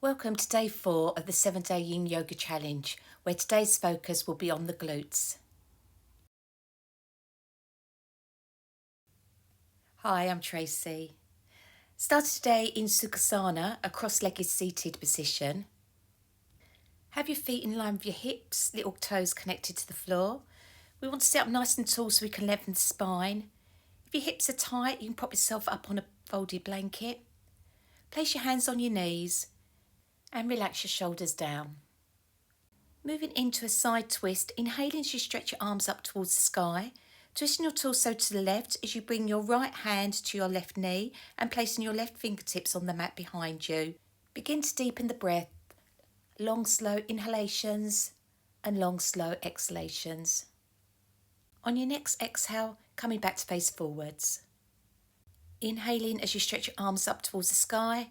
Welcome to day 4 of the 7-day Yin Yoga Challenge, where today's focus will be on the glutes. Hi, I'm Tracy. Start today in Savasana, a cross-legged seated position. Have your feet in line with your hips, little toes connected to the floor. We want to sit up nice and tall so we can lengthen the spine. If your hips are tight, you can prop yourself up on a folded blanket. Place your hands on your knees and relax your shoulders down. Moving into a side twist, inhaling as you stretch your arms up towards the sky, twisting your torso to the left as you bring your right hand to your left knee and placing your left fingertips on the mat behind you. Begin to deepen the breath, long slow inhalations and long slow exhalations. On your next exhale, coming back to face forwards. Inhaling as you stretch your arms up towards the sky,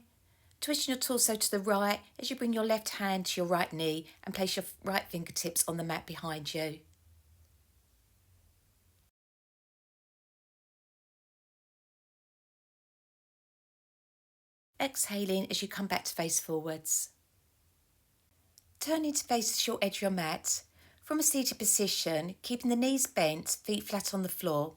twisting your torso to the right as you bring your left hand to your right knee and place your right fingertips on the mat behind you. Exhaling as you come back to face forwards. Turning to face the short edge of your mat, from a seated position, keeping the knees bent, feet flat on the floor.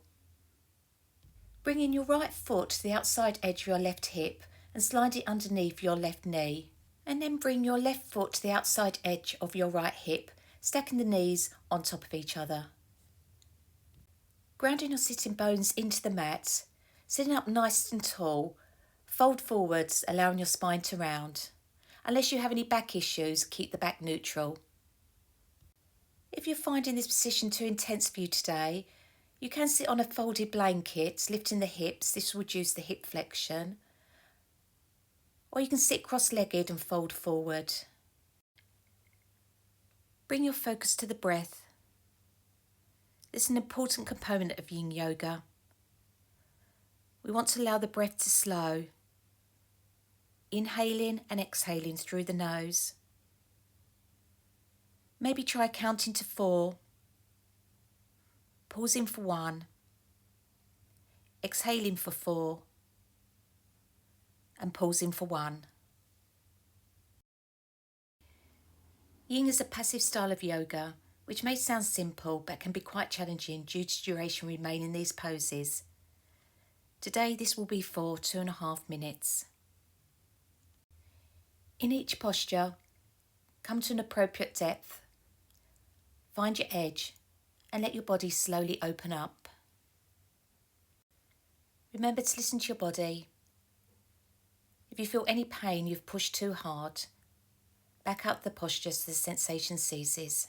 Bringing your right foot to the outside edge of your left hip and slide it underneath your left knee. And then bring your left foot to the outside edge of your right hip, stacking the knees on top of each other. Grounding your sitting bones into the mat, sitting up nice and tall, fold forwards, allowing your spine to round. Unless you have any back issues, keep the back neutral. If you're finding this position too intense for you today, you can sit on a folded blanket, lifting the hips. This will reduce the hip flexion. Or you can sit cross-legged and fold forward. Bring your focus to the breath. This is an important component of Yin Yoga. We want to allow the breath to slow. Inhaling and exhaling through the nose. Maybe try counting to 4. Pausing for 1. Exhaling for 4. And pausing for 1. Yin is a passive style of yoga, which may sound simple but can be quite challenging due to duration remaining in these poses. Today this will be for 2.5 minutes. In each posture, come to an appropriate depth. Find your edge and let your body slowly open up. Remember to listen to your body. If you feel any pain, you've pushed too hard. Back up the posture so the sensation ceases.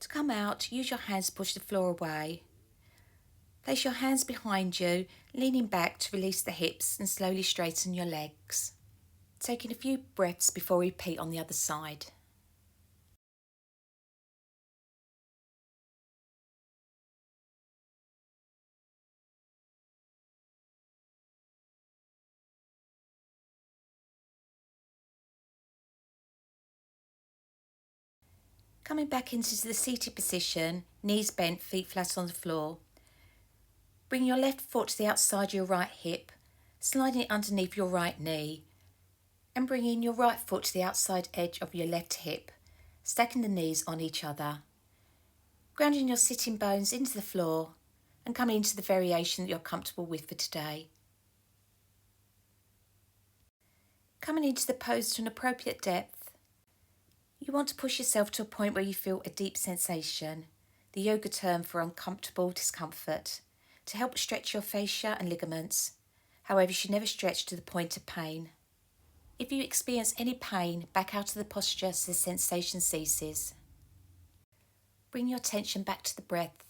To come out, use your hands to push the floor away. Place your hands behind you, leaning back to release the hips and slowly straighten your legs. Taking a few breaths before we repeat on the other side. Coming back into the seated position, knees bent, feet flat on the floor. Bring your left foot to the outside of your right hip, sliding it underneath your right knee, and bringing your right foot to the outside edge of your left hip, stacking the knees on each other. Grounding your sitting bones into the floor, and come into the variation that you're comfortable with for today. Coming into the pose to an appropriate depth, you want to push yourself to a point where you feel a deep sensation, the yoga term for uncomfortable discomfort, to help stretch your fascia and ligaments. However, you should never stretch to the point of pain. If you experience any pain, back out of the posture so the sensation ceases. Bring your attention back to the breath.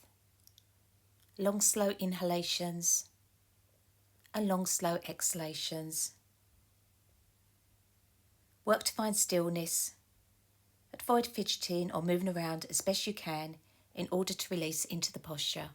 Long, slow inhalations and long, slow exhalations. Work to find stillness. Avoid fidgeting or moving around as best you can in order to release into the posture.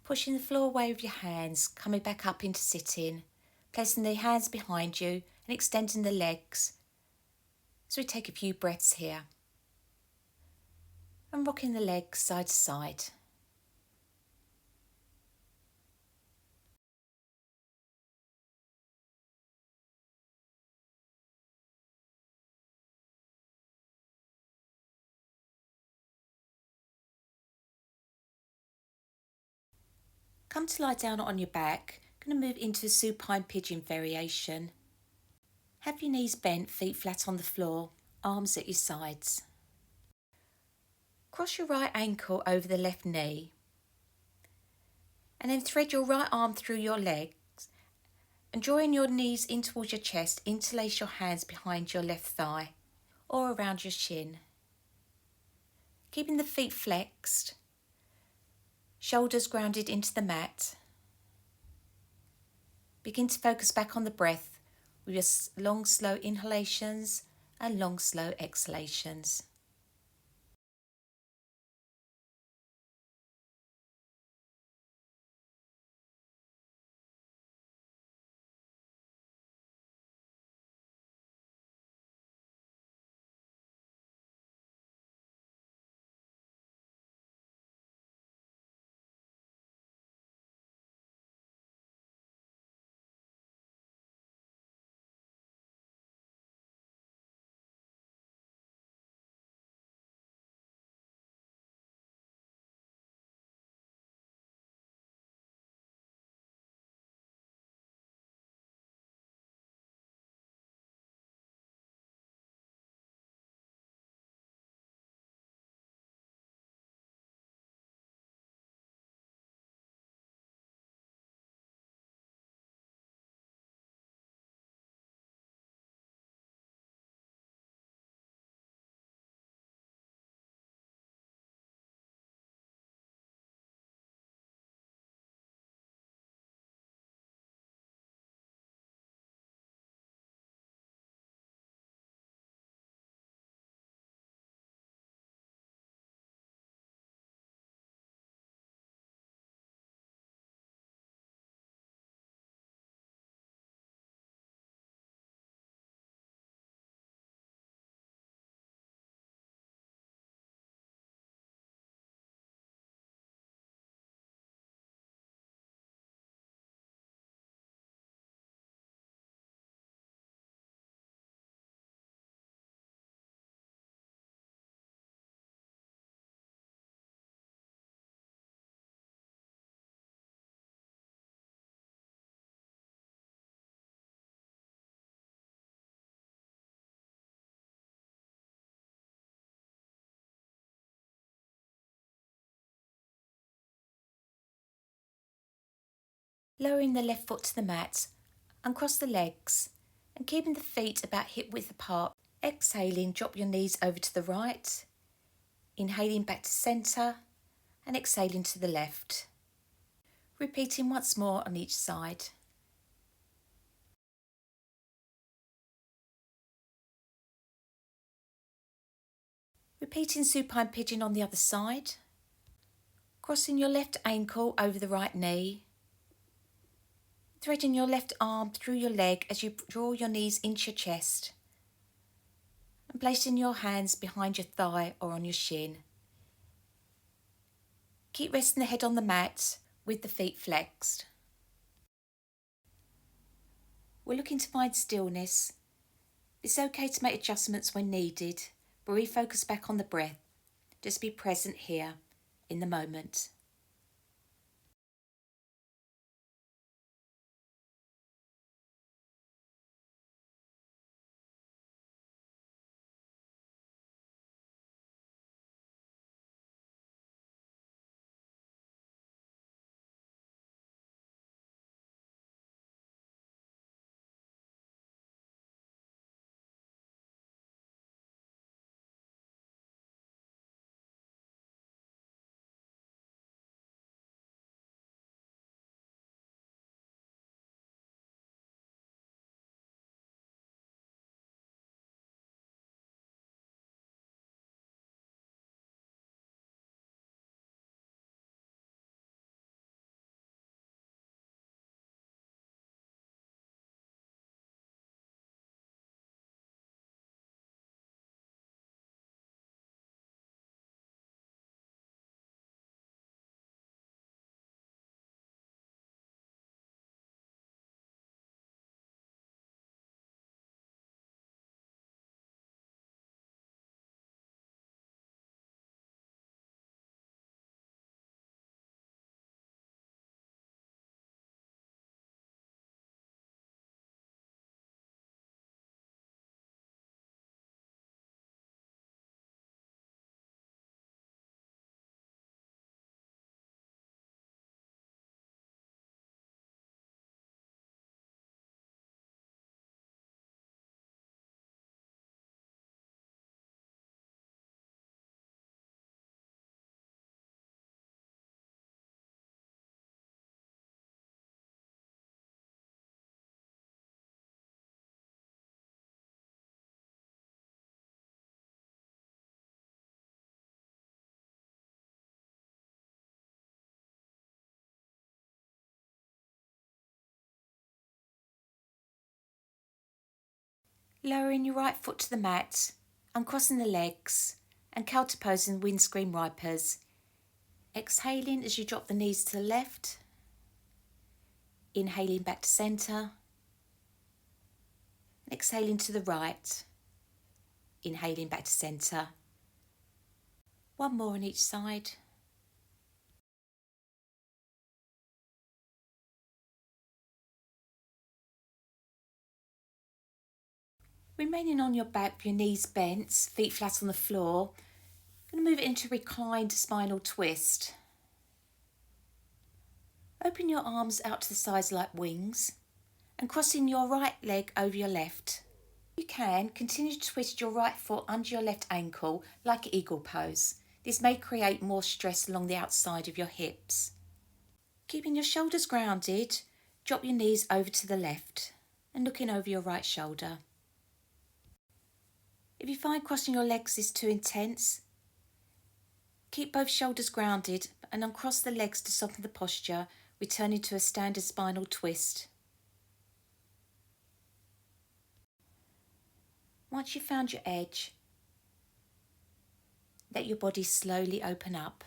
Pushing the floor away with your hands, coming back up into sitting, placing the hands behind you and extending the legs. So we take a few breaths here. And rocking the legs side to side. Come to lie down on your back. Going to move into a supine pigeon variation. Have your knees bent, feet flat on the floor, arms at your sides. Cross your right ankle over the left knee. And then thread your right arm through your legs and drawing your knees in towards your chest, interlace your hands behind your left thigh or around your shin. Keeping the feet flexed, shoulders grounded into the mat. Begin to focus back on the breath with your long, slow inhalations and long, slow exhalations. Lowering the left foot to the mat, uncross the legs and keeping the feet about hip width apart. Exhaling, drop your knees over to the right, inhaling back to centre and exhaling to the left. Repeating once more on each side. Repeating supine pigeon on the other side. Crossing your left ankle over the right knee. Threading your left arm through your leg as you draw your knees into your chest. And placing your hands behind your thigh or on your shin. Keep resting the head on the mat with the feet flexed. We're looking to find stillness. It's okay to make adjustments when needed, but refocus back on the breath. Just be present here in the moment. Lowering your right foot to the mat, uncrossing the legs and counterposing windscreen wipers. Exhaling as you drop the knees to the left. Inhaling back to centre. Exhaling to the right. Inhaling back to centre. One more on each side. Remaining on your back with your knees bent, feet flat on the floor. Going to move it into reclined spinal twist. Open your arms out to the sides like wings and crossing your right leg over your left. If you can, continue to twist your right foot under your left ankle like eagle pose. This may create more stress along the outside of your hips. Keeping your shoulders grounded, drop your knees over to the left and looking over your right shoulder. If you find crossing your legs is too intense, keep both shoulders grounded and uncross the legs to soften the posture, returning to a standard spinal twist. Once you've found your edge, let your body slowly open up.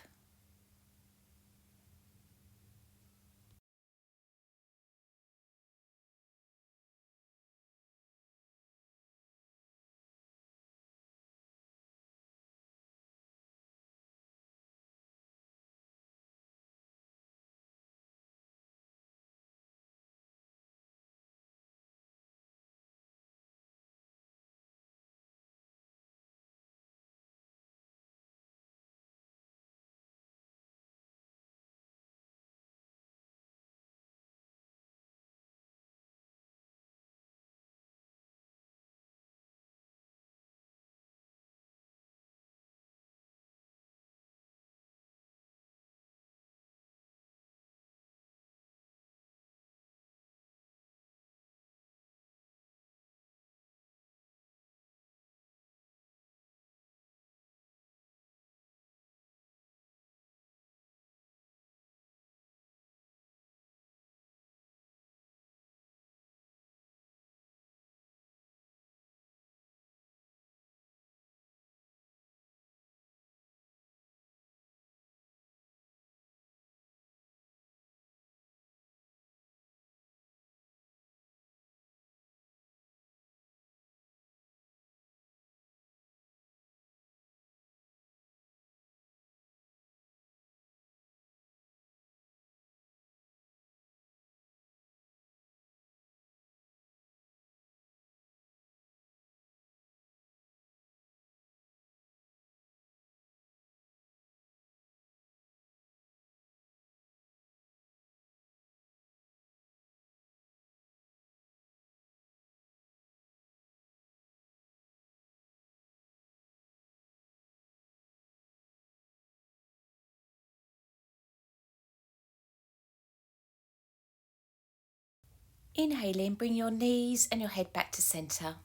Inhale in, bring your knees and your head back to centre.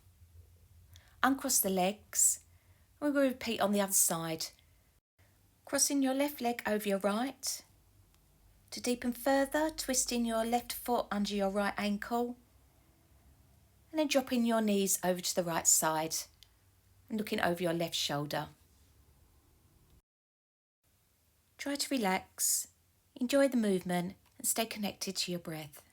Uncross the legs. We will repeat on the other side. Crossing your left leg over your right. To deepen further, twisting your left foot under your right ankle. And then dropping your knees over to the right side and looking over your left shoulder. Try to relax, enjoy the movement and stay connected to your breath.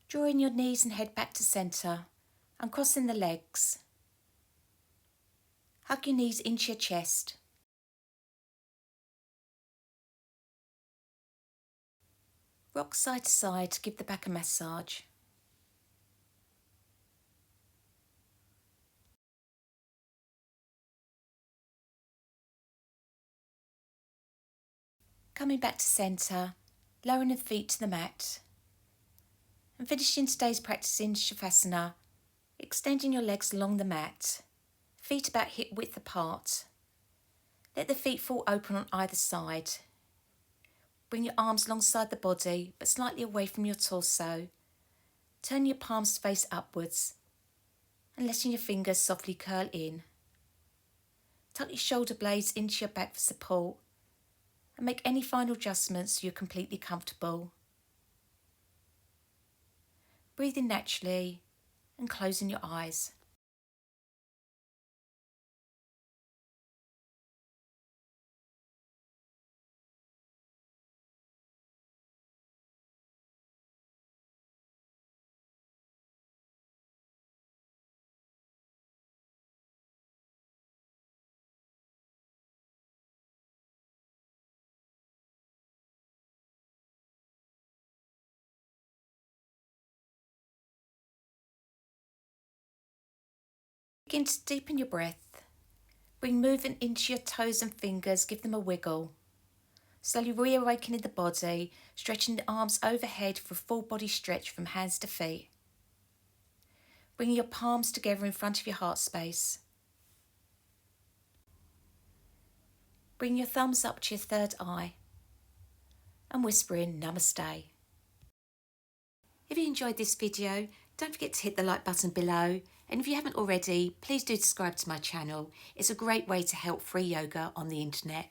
Drawing your knees and head back to centre and crossing the legs. Hug your knees into your chest. Rock side to side to give the back a massage. Coming back to centre, lowering the feet to the mat. And finishing today's practice in Savasana, extending your legs along the mat, feet about hip width apart. Let the feet fall open on either side. Bring your arms alongside the body, but slightly away from your torso. Turn your palms to face upwards and letting your fingers softly curl in. Tuck your shoulder blades into your back for support and make any final adjustments so you're completely comfortable. Breathing naturally and closing your eyes. Begin to deepen your breath. Bring movement into your toes and fingers, give them a wiggle. Slowly reawakening the body, stretching the arms overhead for a full body stretch from hands to feet. Bringing your palms together in front of your heart space. Bring your thumbs up to your third eye and whispering Namaste. If you enjoyed this video, don't forget to hit the like button below, and if you haven't already, please do subscribe to my channel. It's a great way to help free yoga on the internet.